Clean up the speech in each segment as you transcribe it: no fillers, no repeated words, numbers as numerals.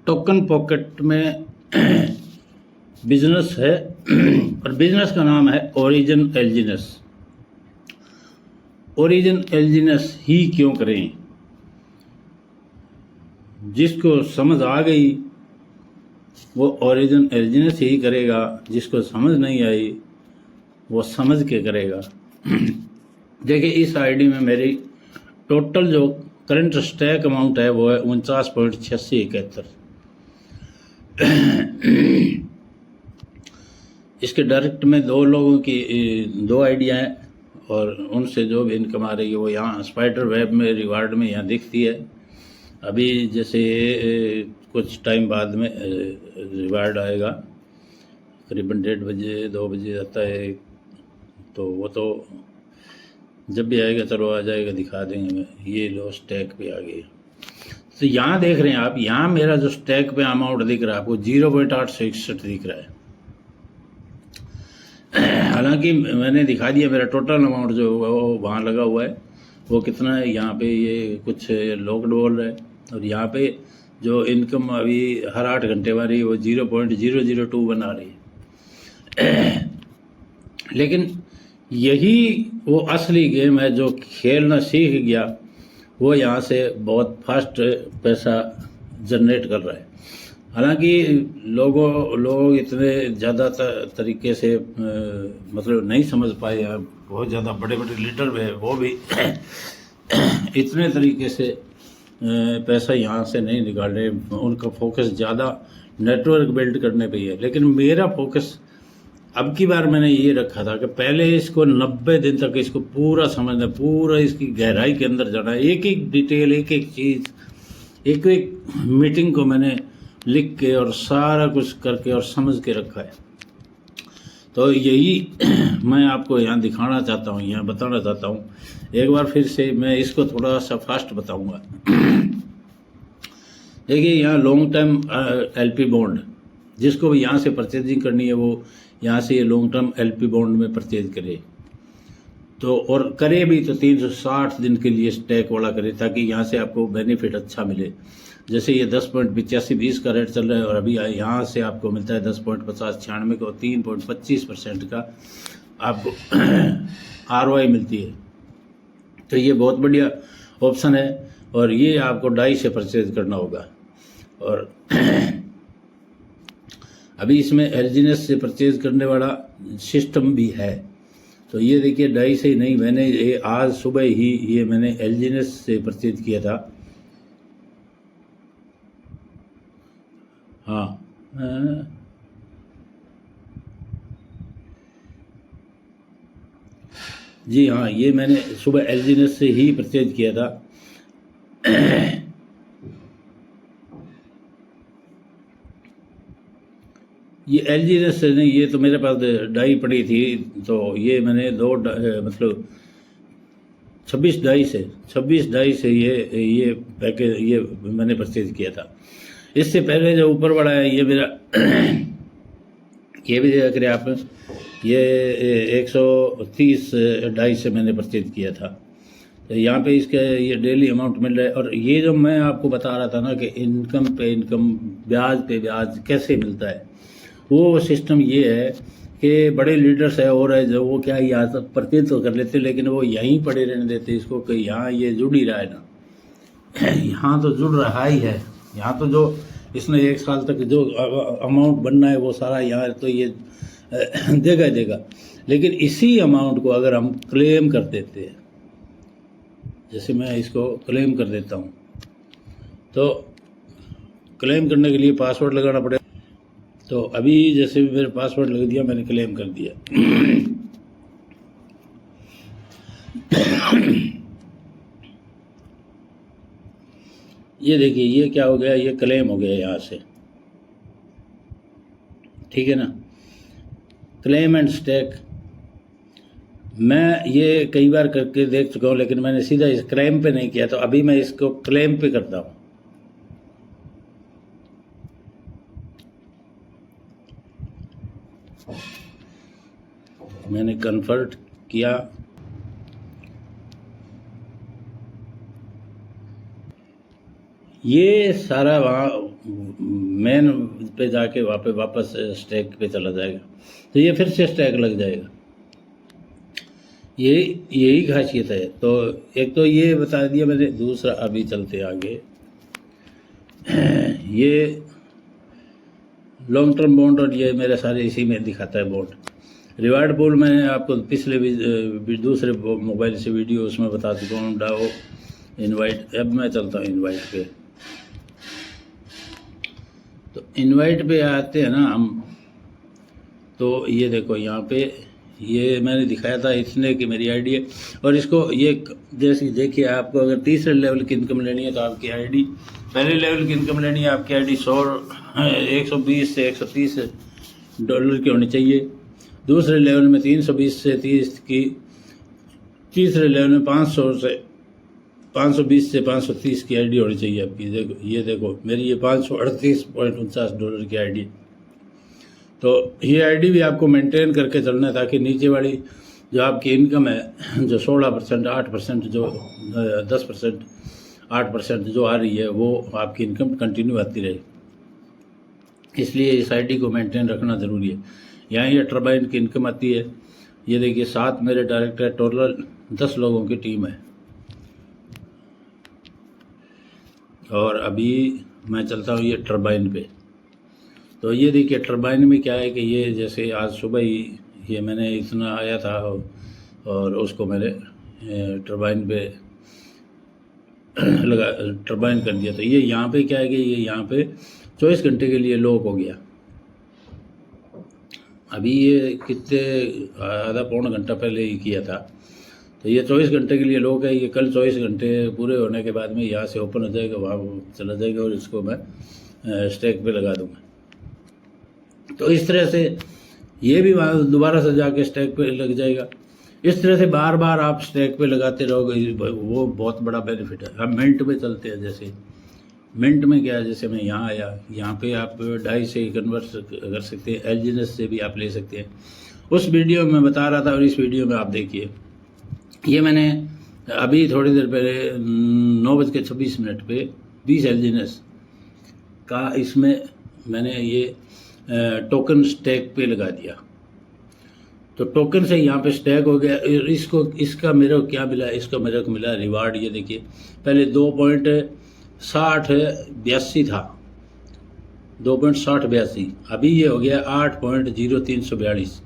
Token pocket में business है और बिजनेस का नाम है ओरिजिन एल्जीनस। ओरिजिन एल्जीनस ही क्यों करें? जिसको समझ आ गई वो ओरिजिन एल्जीनस ही करेगा, जिसको समझ नहीं आई वो समझ के करेगा। देखिए, इस आईडी में मेरी टोटल जो करंट स्टैक अमाउंट है वो है 49.8671। इसके डायरेक्ट में दो लोगों की दो आइडिया हैं और उनसे जो भी इनकम आ रही है वो यहाँ स्पाइडर वेब में रिवार्ड में यहाँ दिखती है। अभी जैसे कुछ टाइम बाद में रिवार्ड आएगा, करीबन 1:30 बजे 2 बजे आता है, तो वो तो जब भी आएगा चलो आ जाएगा, दिखा देंगे। ये लो स्टैक पे आ गए। तो यहाँ देख रहे हैं आप, यहाँ मेरा जो स्टैक पे अमाउंट दिख रहा है आपको 0.861 दिख रहा है। हालांकि मैंने दिखा दिया मेरा टोटल अमाउंट जो वो वहाँ लगा हुआ है वो कितना है। यहाँ पे ये कुछ लॉक्ड बोल रहा है और यहाँ पे जो इनकम अभी हर 8 घंटे वाली है वो 0.002 बना रही है। लेकिन यही वो असली गेम है, जो खेलना सीख गया वो यहाँ से बहुत फास्ट पैसा जनरेट कर रहा है। हालांकि लोग इतने ज़्यादा तरीके से मतलब नहीं समझ पाए हैं। बहुत ज़्यादा बड़े बड़े लीडर भी हैं, वो भी इतने तरीके से पैसा यहाँ से नहीं निकाल रहे। उनका फोकस ज़्यादा नेटवर्क बिल्ड करने पे ही है। लेकिन मेरा फोकस अब की बार मैंने ये रखा था कि पहले इसको 90 दिन तक इसको पूरा समझना, पूरा इसकी गहराई के अंदर जाना, एक एक डिटेल, एक एक चीज़, एक एक मीटिंग को मैंने लिख के और सारा कुछ करके और समझ के रखा है। तो यही मैं आपको यहाँ दिखाना चाहता हूँ, यहाँ बताना चाहता हूँ। एक बार फिर से मैं इसको थोड़ा सा फास्ट बताऊँगा। देखिए, यहाँ लॉन्ग टर्म एलपी बॉन्ड, जिसको भी यहाँ से परचेजिंग करनी है वो यहाँ से ये लॉन्ग टर्म एलपी बॉन्ड में परचेज करे। तो और करे भी तो 360 दिन के लिए स्टैक वाला करे, ताकि यहाँ से आपको बेनिफिट अच्छा मिले। जैसे ये 10.8520 का रेट चल रहा है और अभी यहाँ से आपको मिलता है 10.5096 का, 3.25% का आपको ROI मिलती है। तो ये बहुत बढ़िया ऑप्शन है और ये आपको डाई से परचेज करना होगा। और अभी इसमें एल्जीनस से परचेज करने वाला सिस्टम भी है। तो ये देखिए, डाई से ही नहीं, मैंने ये आज सुबह ही ये मैंने एल्जीनस से परचेज किया था। हाँ, जी हाँ, ये मैंने सुबह एल्जीनस से ही परचेज किया था। ये एल्जीनस से नहीं, ये तो मेरे पास डाई पड़ी थी, तो ये मैंने मतलब 26 डाई से ये पैकेज ये मैंने परचेज किया था। इससे पहले जो ऊपर वाला है ये मेरा ये भी देख रहे आप, ये 130 डाई से मैंने परचेज किया था। तो यहाँ पे इसका ये डेली अमाउंट मिल रहा है। और ये जो मैं आपको बता रहा था ना कि इनकम पे इनकम, ब्याज पे ब्याज कैसे मिलता है, वो सिस्टम ये है कि बड़े लीडर्स है और है जो वो क्या यहाँ तक परचेज तो कर लेते, लेकिन वो यहीं पड़े रहने देते इसको कि यहाँ ये जुड़ ही रहा है ना। यहाँ तो जुड़ रहा ही है। यहाँ तो जो इसने 1 साल तक जो अमाउंट बनना है वो सारा यहाँ तो ये देगा ही देगा। लेकिन इसी अमाउंट को अगर हम क्लेम कर देते हैं, जैसे मैं इसको क्लेम कर देता हूँ, तो क्लेम करने के लिए पासवर्ड लगाना पड़ेगा। तो अभी जैसे मेरे पासवर्ड लग दिया, मैंने क्लेम कर दिया। ये देखिए, ये क्या हो गया, ये क्लेम हो गया यहाँ से, ठीक है ना। क्लेम एंड स्टैक मैं ये कई बार करके देख चुका हूँ, लेकिन मैंने सीधा इस क्लेम पे नहीं किया। तो अभी मैं इसको क्लेम पे करता हूँ। मैंने कन्वर्ट किया, ये सारा वहाँ मेन पे जाके वहाँ पे वापस स्टैक पे चला जाएगा, तो ये फिर से स्टैक लग जाएगा। यही खासियत है। तो एक तो ये बता दिया मैंने। दूसरा अभी चलते आगे, ये लॉन्ग टर्म बॉन्ड और ये मेरे सारे इसी में दिखाता है बॉन्ड। रिवार्ड पूल मैंने आपको पिछले भी दूसरे मोबाइल से वीडियो उसमें बता चुका हूँ। डाओ इनवाइट, अब मैं चलता हूँ इनवाइट पे। तो इनवाइट पे आते हैं ना हम, तो ये देखो यहाँ पे ये मैंने दिखाया था इसने कि मेरी आईडी है, और इसको ये जैसे देखिए, आपको अगर तीसरे लेवल की इनकम लेनी है तो आपकी आईडी, पहले लेवल की इनकम लेनी है आपकी आईडी 120 से 130 डॉलर की होनी चाहिए। दूसरे लेवल में 320 से 30 की, तीसरे लेवल में 520 से 530 की आईडी होनी चाहिए आपकी। देखो ये देखो मेरी ये 538.49 डॉलर की आईडी। तो ये आईडी भी आपको मेंटेन करके चलना है, ताकि नीचे वाली जो आपकी इनकम है, जो 16%, 8%, जो 10%, 8% जो आ रही है, वो आपकी इनकम कंटिन्यू आती रहे। इसलिए इस आईडी को मेंटेन रखना ज़रूरी है। यहाँ ये टर्बाइन की इनकम आती है। ये देखिए 7 मेरे डायरेक्टर, टोटल 10 लोगों की टीम है। और अभी मैं चलता हूँ ये टर्बाइन पे। तो ये देखिए टर्बाइन में क्या है कि ये जैसे आज सुबह ही ये मैंने इतना आया था और उसको मैंने टर्बाइन पे लगा, टर्बाइन कर दिया। तो ये यहाँ पे क्या है कि ये यहाँ पे 24 घंटे के लिए लॉक हो गया। अभी ये कितने आधा पौना घंटा पहले ही किया था। तो ये 24 घंटे के लिए लॉक है। ये कल 24 घंटे पूरे होने के बाद में यहाँ से ओपन हो जाएगा, वहाँ चला जाएगा और इसको मैं स्टैक पे लगा दूँगा। तो इस तरह से ये भी वहाँ दोबारा से जाके स्टैक पे लग जाएगा। इस तरह से बार बार आप स्टैक पे लगाते रहोगे, वो बहुत बड़ा बेनिफिट है। हम मिंट में चलते हैं। जैसे मिंट में क्या है, जैसे मैं यहाँ आया, यहाँ पे आप डाई से कन्वर्ट कर सकते हैं, एलजीएनएस से भी आप ले सकते हैं। उस वीडियो में बता रहा था और इस वीडियो में आप देखिए, ये मैंने अभी थोड़ी देर पहले 9:26 पे 20 एलजीएनएस का इसमें मैंने ये टोकन स्टैक पे लगा दिया। तो टोकन से यहाँ पे स्टैक हो गया। इसका मेरे को क्या मिला, इसका मेरे को मिला रिवार्ड। ये देखिए पहले 2.6082 था, 2.6082, अभी ये हो गया 8.0342।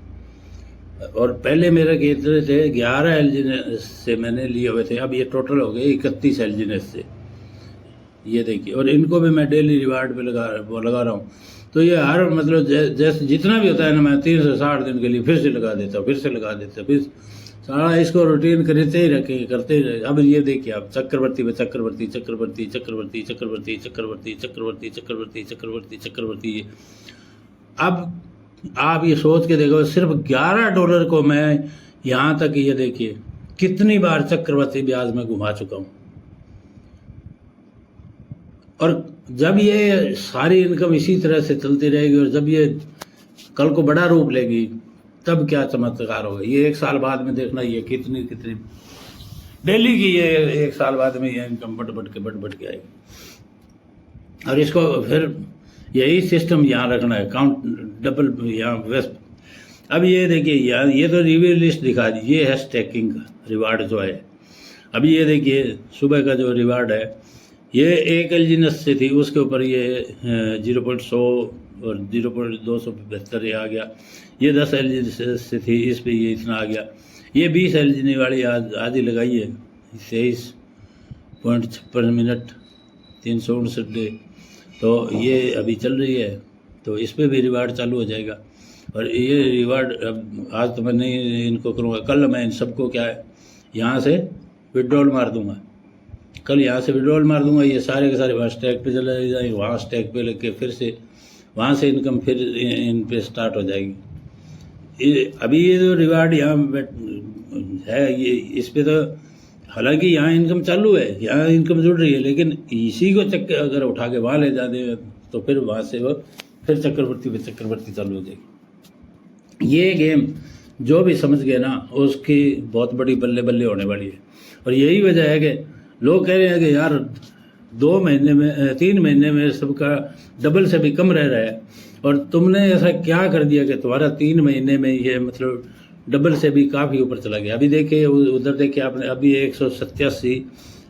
और पहले मेरे कितने थे, 11 एलजीएनएस से मैंने लिए हुए थे, अब ये टोटल हो गए 31 एलजीएनएस से। ये देखिए, और इनको भी मैं डेली रिवार्ड पे लगा रहा हूँ। तो ये हर मतलब जैसे जितना भी होता है ना, मैं 360 दिन के लिए फिर से लगा देता हूँ, फिर सारा इसको रूटीन करते ही रहे। अब ये देखिए आप चक्रवर्ती पे चक्रवर्ती चक्रवर्ती चक्रवर्ती चक्रवर्ती चक्रवर्ती चक्रवर्ती चक्रवर्ती चक्रवर्ती चक्रवर्ती। अब आप ये सोच के देखो, सिर्फ $11 को मैं यहाँ तक, ये देखिए कितनी बार चक्रवर्ती ब्याज में घुमा चुका हूँ। और जब ये सारी इनकम इसी तरह से चलती रहेगी और जब ये कल को बड़ा रूप लेगी, तब क्या चमत्कार होगा। ये 1 साल बाद में देखना, ये कितनी डेली की, ये 1 साल बाद में ये इनकम बढ़ के आएगी। और इसको फिर यही सिस्टम यहाँ रखना है, काउंट डबल यहाँ वेस्ट। अब ये देखिए यहाँ, ये तो रिव्यू लिस्ट दिखा दी, ये है स्टैकिंग का रिवार्ड जो है। अभी ये देखिए सुबह का जो रिवार्ड है, ये 1 एलजीएनएस से थी, उसके ऊपर ये 0.100 और 0.272 ये आ गया। ये 10 एलजीएनएस से थी, इस पे ये इतना आ गया। ये 20 एलजीएनएस वाली आधी लगाई है, 23.56 मिनट 359 डे। तो ये अभी चल रही है, तो इस पर भी रिवार्ड चालू हो जाएगा। और ये रिवार्ड अब आज तो मैं नहीं इनको करूँगा, कल मैं इन सबको क्या है यहाँ से विड्रॉल मार दूँगा। कल यहाँ से विड्रॉल मार दूंगा, ये सारे के सारे वहाँ स्टैक पे चले जाएंगे, वहाँ स्टैक पे लग के फिर से वहाँ से इनकम फिर इन पे स्टार्ट हो जाएगी। अभी ये जो रिवार्ड यहाँ है, ये इस पे तो हालांकि यहाँ इनकम चालू है, यहाँ इनकम जुड़ रही है, लेकिन इसी को चक्कर अगर उठा के वहाँ ले जाते तो फिर वहाँ से वो फिर चक्रवर्ती पे चक्रवर्ती चालू हो जाएगी। ये गेम जो भी समझ गए ना, उसकी बहुत बड़ी बल्ले बल्ले होने वाली है। और यही वजह है कि लोग कह रहे हैं कि यार 2 महीने में 3 महीने में सबका डबल से भी कम रह रहा है, और तुमने ऐसा क्या कर दिया कि तुम्हारा 3 महीने में ये मतलब डबल से भी काफ़ी ऊपर चला गया। अभी देखिए उधर देखिए आपने, अभी 187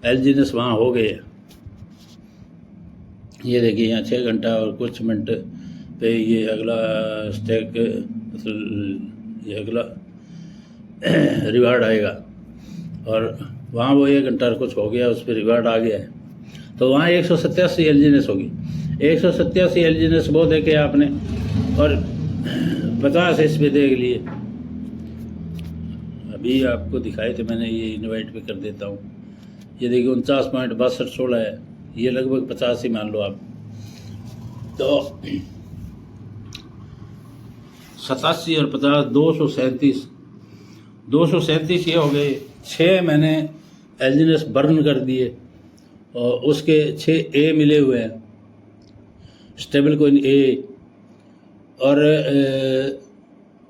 एलजीनेस वहाँ हो गए हैं। ये देखिए यहाँ 6 घंटा और कुछ मिनट पे ये अगला स्टेक मतलब ये अगला रिवार्ड आएगा, और वहाँ वो 1 घंटा और कुछ हो गया, उस पर रिवार्ड आ गया है। तो वहाँ 187 एलजीनेस होगी। 187 एलजीनेस वो देखे आपने, और 50 इस पे देख लिए। अभी आपको दिखाए थे मैंने, ये इनवाइट पे कर देता हूँ। ये देखिए 49.6216 है, ये लगभग 50 ही मान लो आप। तो 87 और 50 237 ये हो गए। 6 मैंने एलजीनेस बर्न कर दिए, और उसके 6 ए मिले हुए हैं, स्टेबल कोइन ए। और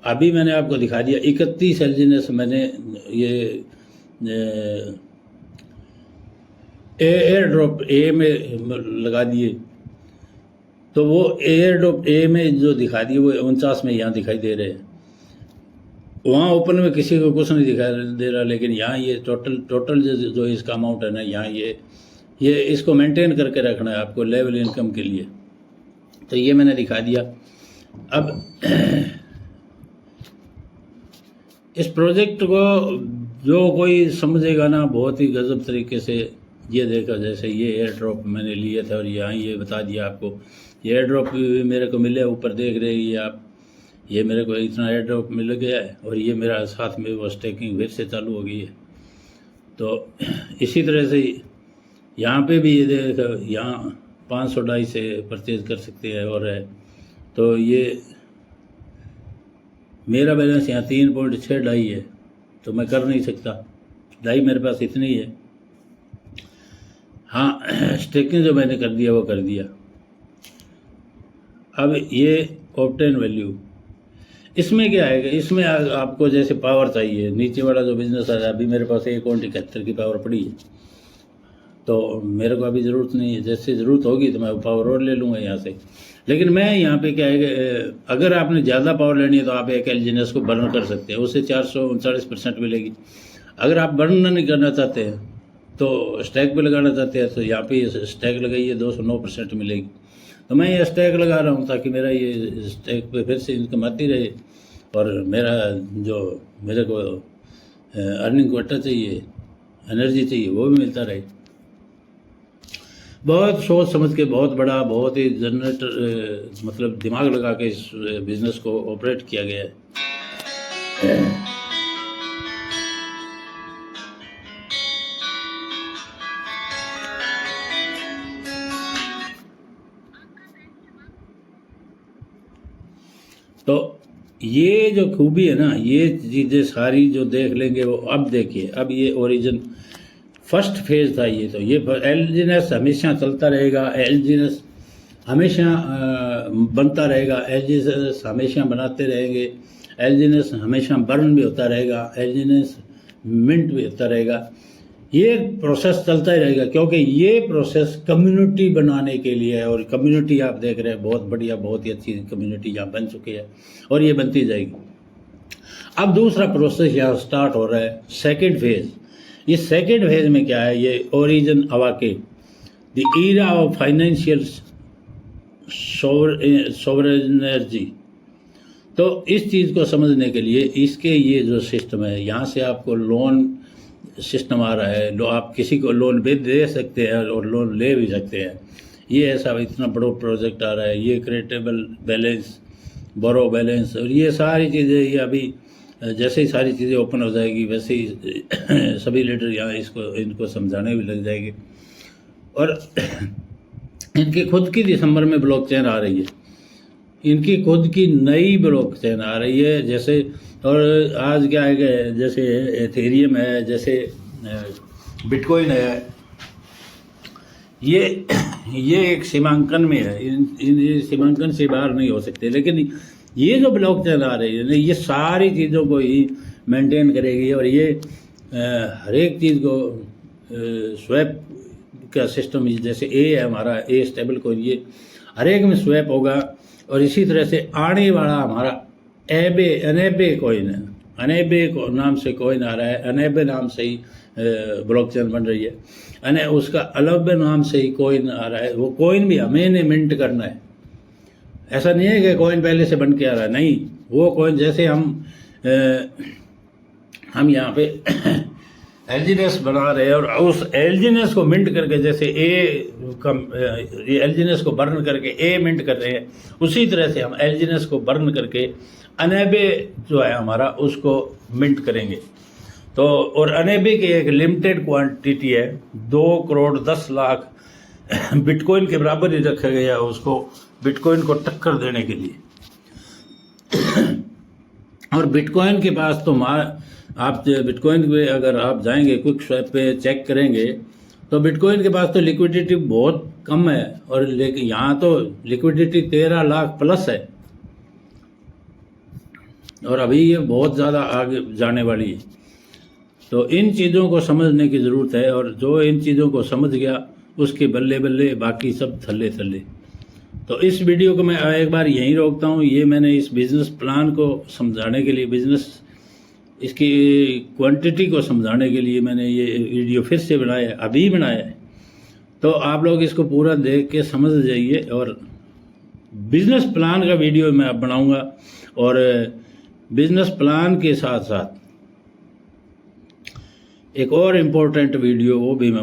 अभी मैंने आपको दिखा दिया 31 एलजीनेस मैंने ये एयर ड्रॉप ए में लगा दिए। तो वो एयर ड्रॉप ए में जो दिखा दिए वो 49 में यहाँ दिखाई दे रहे हैं। वहाँ ओपन में किसी को कुछ नहीं दिखाई दे रहा, लेकिन यहाँ ये टोटल जो इसका अमाउंट है ना, यहाँ ये इसको मेंटेन करके रखना है आपको लेवल इनकम के लिए। तो ये मैंने दिखा दिया। अब इस प्रोजेक्ट को जो कोई समझेगा ना, बहुत ही गजब तरीके से ये देखा। जैसे ये एयर ड्रॉप मैंने लिए थे, और यहाँ ये बता दिया आपको, ये एयर ड्रॉप मेरे को मिले, ऊपर देख रहे हैं आप, ये मेरे को इतना एयर ड्रॉप मिल गया है, और ये मेरा साथ में वो स्टेकिंग फिर से चालू हो गई है। तो इसी तरह से यहाँ पे भी ये देखो, यहाँ 500 डाई से परचेज कर सकते हैं। और है तो ये मेरा बैलेंस यहाँ 3.6 डाई है, तो मैं कर नहीं सकता, डाई मेरे पास इतनी है। हाँ, स्टेकिंग जो मैंने कर दिया वो कर दिया। अब ये ऑब्टेन वैल्यू, इसमें क्या आएगा, इसमें आपको जैसे पावर चाहिए। नीचे वाला जो बिजनेस है, अभी मेरे पास 1.71 की पावर पड़ी है, तो मेरे को अभी ज़रूरत नहीं है। जैसे ज़रूरत होगी तो मैं पावर और ले लूँगा यहाँ से। लेकिन मैं यहाँ पे क्या है, अगर आपने ज़्यादा पावर लेनी है तो आप एक एलजीनेस को बर्न कर सकते हैं, उससे 439% मिलेगी। अगर आप बर्न नहीं करना चाहते हैं तो स्टैक पे लगाना चाहते हैं, तो यहाँ पे स्टैक लगाइए, 209% मिलेगी। तो मैं ये स्टैक लगा रहा हूँ ताकि मेरा ये स्टैक पे फिर से इनकम आती रहे, और मेरा जो मेरे को अर्निंग क्वार्टर चाहिए, एनर्जी चाहिए, वो भी मिलता रहे। बहुत सोच समझ के, बहुत बड़ा, बहुत ही जनरेटर मतलब दिमाग लगा के इस बिज़नेस को ऑपरेट किया गया है। तो ये जो खूबी है ना, ये चीज़ें सारी जो देख लेंगे वो। अब देखिए, अब ये ओरिजिन फर्स्ट फेज था ये। तो ये एलजीनेस हमेशा चलता रहेगा, एलजीनेस हमेशा बनता रहेगा, एलजीनेस हमेशा बनाते रहेंगे, एलजीनेस हमेशा बर्न भी होता रहेगा, एलजीनेस मिंट भी होता रहेगा। ये प्रोसेस चलता ही रहेगा, क्योंकि ये प्रोसेस कम्युनिटी बनाने के लिए है। और कम्युनिटी आप देख रहे हैं, बहुत बढ़िया, बहुत ही अच्छी कम्युनिटी यहाँ बन चुकी है, और ये बनती जाएगी। अब दूसरा प्रोसेस यहाँ स्टार्ट हो रहा है, सेकेंड फेज। ये सेकेंड फेज में क्या है, ये origin awake, the era of financial sovereignty. तो इस चीज़ को समझने के लिए इसके ये जो सिस्टम है, यहाँ से आपको लोन सिस्टम आ रहा है। आप किसी को लोन भी दे सकते हैं और लोन ले भी सकते हैं। ये ऐसा इतना बड़ा प्रोजेक्ट आ रहा है, ये क्रिएटेबल बैलेंस, बोरो बैलेंस, और ये सारी चीज़ें, ये अभी जैसे ही सारी चीज़ें ओपन हो जाएगी वैसे ही सभी लीडर यहाँ इनको समझाने भी लग जाएंगे। और इनकी खुद की दिसंबर में ब्लॉकचेन आ रही है, इनकी खुद की नई ब्लॉकचेन आ रही है। जैसे और आज क्या है, जैसे एथेरियम है, जैसे बिटकॉइन है, ये एक सीमांकन में है, इन सीमांकन से बाहर नहीं हो सकते। लेकिन ये जो ब्लॉकचेन आ रही है ना, ये सारी चीज़ों को ही मेंटेन करेगी, और ये हर एक चीज़ को स्वैप का सिस्टम, जैसे ए है हमारा, ए स्टेबल कॉइन, ये हर एक में स्वैप होगा। और इसी तरह से आने वाला हमारा अनेबे कॉइन है, अनेबे नाम से कॉइन आ रहा है, अनेबे नाम से ही ब्लॉकचेन बन रही है, उसका अलबे नाम से ही कॉइन आ रहा है। वो कॉइन भी हमें ने मिंट करना है, ऐसा नहीं है कि कॉइन पहले से बन के आ रहा है, नहीं। वो कॉइन जैसे हम यहाँ पे एलजीनेस बना रहे हैं और उस एलजीनेस को मिंट करके, जैसे एलजीनेस को बर्न करके ए मिंट कर रहे हैं, उसी तरह से हम एलजीनेस को बर्न करके अनेबे जो है हमारा उसको मिंट करेंगे। तो और अनेबे की एक लिमिटेड क्वांटिटी है, 2,10,00,000 बिटकॉइन के बराबर ही रखा गया है उसको, बिटकॉइन को टक्कर देने के लिए। और बिटकॉइन के पास तो आप बिटकॉइन पे अगर आप जाएंगे क्विक स्वैप पे चेक करेंगे तो बिटकॉइन के पास तो लिक्विडिटी बहुत कम है, और लेकिन यहाँ तो लिक्विडिटी 13 लाख प्लस है, और अभी ये बहुत ज़्यादा आगे जाने वाली है। तो इन चीज़ों को समझने की ज़रूरत है, और जो इन चीज़ों को समझ गया उसके बल्ले बल्ले बाकी सब थल्ले थल्ले। तो इस वीडियो को मैं एक बार यहीं रोकता हूँ। ये मैंने इस बिज़नेस प्लान को समझाने के लिए, बिज़नेस इसकी क्वांटिटी को समझाने के लिए मैंने ये वीडियो फिर से बनाया है, अभी बनाया है। तो आप लोग इसको पूरा देख के समझ जाइए, और बिज़नेस प्लान का वीडियो मैं अब बनाऊँगा, और बिज़नेस प्लान के साथ साथ एक और इम्पोर्टेंट वीडियो वो भी मैं